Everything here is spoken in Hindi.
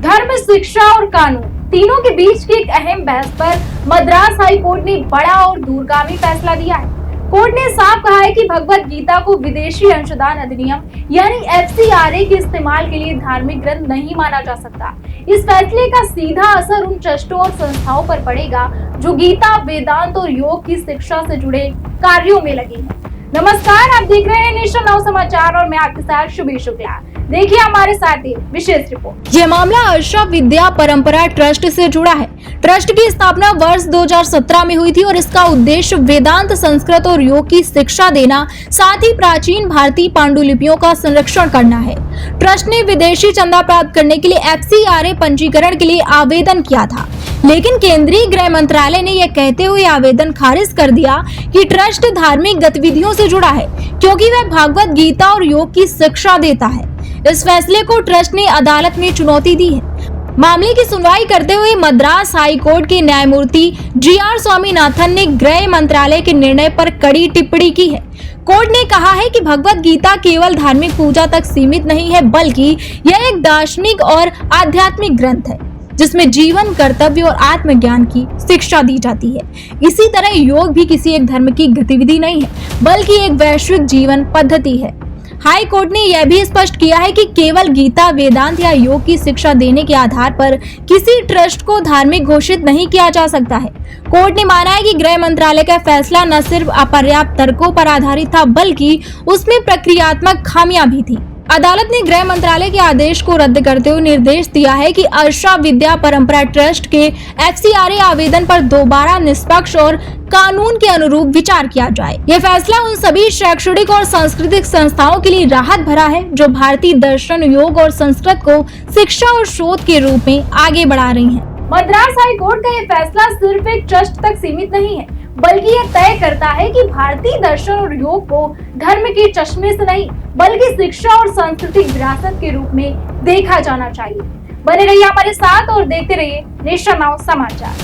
धर्म, शिक्षा और कानून तीनों के बीच की एक अहम बहस पर मद्रास हाई कोर्ट ने बड़ा और दूरगामी फैसला दिया है। कोर्ट ने साफ कहा है कि भगवत गीता को विदेशी अंशदान अधिनियम यानी FCRA के इस्तेमाल के लिए धार्मिक ग्रंथ नहीं माना जा सकता। इस फैसले का सीधा असर उन ट्रस्टों और संस्थाओं पर पड़ेगा जो गीता, वेदांत और योग की शिक्षा से जुड़े कार्यों में लगे हैं। नमस्कार, आप देख रहे हैं नेशन नाउ समाचार और मैं आपके साथ शुभी शुक्ला। देखिए हमारे साथ ही विशेष रिपोर्ट। यह मामला अर्षा विद्या परंपरा ट्रस्ट से जुड़ा है। ट्रस्ट की स्थापना वर्ष 2017 में हुई थी और इसका उद्देश्य वेदांत, संस्कृत और योग की शिक्षा देना, साथ ही प्राचीन भारतीय पांडुलिपियों का संरक्षण करना है। ट्रस्ट ने विदेशी चंदा प्राप्त करने के लिए FCRA पंजीकरण के लिए आवेदन किया था, लेकिन केंद्रीय गृह मंत्रालय ने यह कहते हुए आवेदन खारिज कर दिया कि ट्रस्ट धार्मिक गतिविधियों से जुड़ा है क्योंकि वह भागवत गीता और योग की शिक्षा देता है। इस फैसले को ट्रस्ट ने अदालत में चुनौती दी है। मामले की सुनवाई करते हुए मद्रास हाई कोर्ट के न्यायमूर्ति GR स्वामीनाथन ने गृह मंत्रालय के निर्णय पर कड़ी टिप्पणी की है। कोर्ट ने कहा है कि भगवत गीता केवल धार्मिक पूजा तक सीमित नहीं है, बल्कि यह एक दार्शनिक और आध्यात्मिक ग्रंथ है जिसमें जीवन, कर्तव्य और आत्मज्ञान की शिक्षा दी जाती है। इसी तरह योग भी किसी एक धर्म की गतिविधि नहीं है, बल्कि एक वैश्विक जीवन पद्धति है। हाई कोर्ट ने यह भी स्पष्ट किया है कि केवल गीता, वेदांत या योग की शिक्षा देने के आधार पर किसी ट्रस्ट को धार्मिक घोषित नहीं किया जा सकता है। कोर्ट ने माना है कि गृह मंत्रालय का फैसला न सिर्फ अपर्याप्त तर्कों पर आधारित था, बल्कि उसमें प्रक्रियात्मक खामियां भी थी। अदालत ने गृह मंत्रालय के आदेश को रद्द करते हुए निर्देश दिया है कि अर्षा विद्या परंपरा ट्रस्ट के FCRA आवेदन पर दोबारा निष्पक्ष और कानून के अनुरूप विचार किया जाए। यह फैसला उन सभी शैक्षणिक और सांस्कृतिक संस्थाओं के लिए राहत भरा है जो भारतीय दर्शन, योग और संस्कृत को शिक्षा और शोध के रूप में आगे बढ़ा रही हैं। मद्रास हाई कोर्ट का यह फैसला सिर्फ एक ट्रस्ट तक सीमित नहीं है, बल्कि यह तय करता है कि भारतीय दर्शन और योग को धर्म के चश्मे से नहीं, बल्कि शिक्षा और सांस्कृतिक विरासत के रूप में देखा जाना चाहिए। बने रहिए हमारे साथ और देखते रहिए नेशन नाउ समाचार।